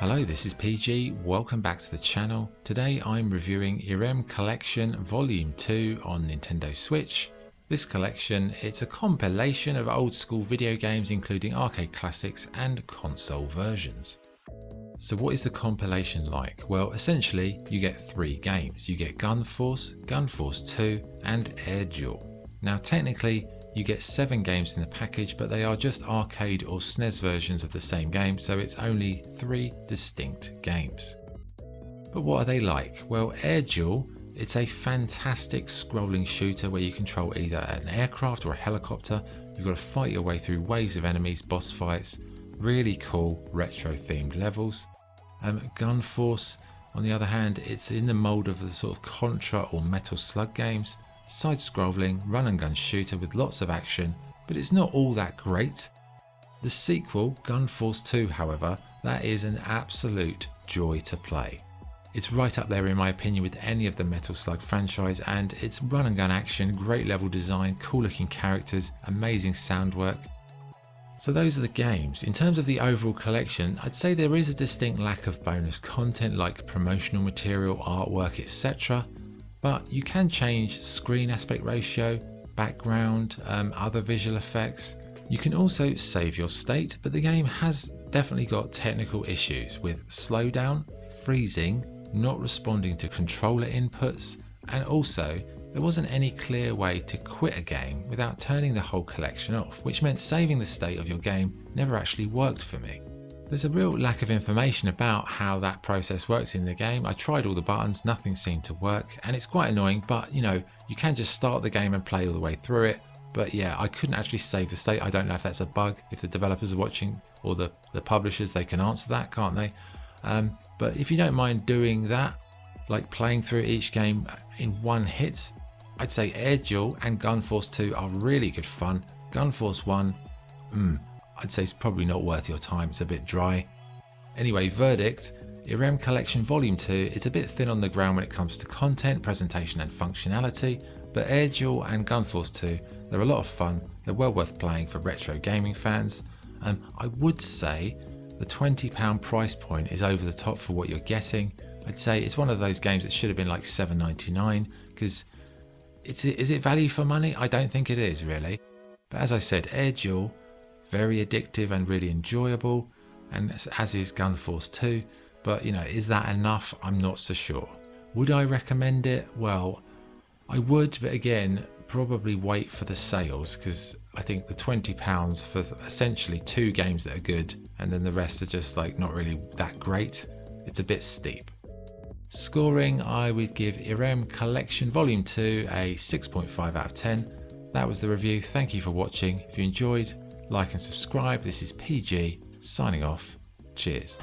Hello, this is PG, welcome back to the channel. Today I'm reviewing IREM Collection Volume 2 on Nintendo Switch. This collection, it's a compilation of old school video games including arcade classics and console versions. So what is the compilation like? Well, essentially you get 3 games. You get Gun Force, Gun Force 2 and Air Duel. Now technically you get 7 games in the package, but they are just arcade or SNES versions of the same game, so it's only 3 distinct games. But what are they like? Well, Air Duel, it's a fantastic scrolling shooter where you control either an aircraft or a helicopter. You've got to fight your way through waves of enemies, boss fights, really cool retro themed levels. Gun Force, on the other hand, it's in the mould of the sort of Contra or Metal Slug games. Side-scrolling, run-and-gun shooter with lots of action, but it's not all that great. The sequel, Gun Force 2, however, that is an absolute joy to play. It's right up there in my opinion with any of the Metal Slug franchise, and it's run-and-gun action, great level design, cool-looking characters, amazing sound work. So those are the games. In terms of the overall collection, I'd say there is a distinct lack of bonus content like promotional material, artwork, etc. But you can change screen aspect ratio, background, other visual effects. You can also save your state, but the game has definitely got technical issues with slowdown, freezing, not responding to controller inputs, and also there wasn't any clear way to quit a game without turning the whole collection off, which meant saving the state of your game never actually worked for me. There's a real lack of information about how that process works in the game. I tried all the buttons, nothing seemed to work, and it's quite annoying, but you know, you can just start the game and play all the way through it. But yeah, I couldn't actually save the state. I don't know if that's a bug. If the developers are watching, or the publishers, they can answer that, can't they? But if you don't mind doing that, like playing through each game in one hit, I'd say Air Duel and Gun Force 2 are really good fun. Gun Force 1, I'd say it's probably not worth your time, it's a bit dry. Anyway, verdict, IREM Collection Volume 2, it's a bit thin on the ground when it comes to content, presentation and functionality, but Air Duel and Gun Force 2, they're a lot of fun, they're well worth playing for retro gaming fans. I would say the £20 price point is over the top for what you're getting. I'd say it's one of those games that should have been like $7.99, because is it value for money? I don't think it is really. But as I said, Air Duel, very addictive and really enjoyable, and as is Gun Force 2, but you know, is that enough? I'm not so sure. Would I recommend it? Well, I would, but again, probably wait for the sales, because I think the £20 for essentially 2 games that are good and then the rest are just like not really that great, it's a bit steep. Scoring, I would give IREM Collection Volume 2 a 6.5 out of 10. That was the review. Thank you for watching. If you enjoyed, like and subscribe. This is PG signing off. Cheers.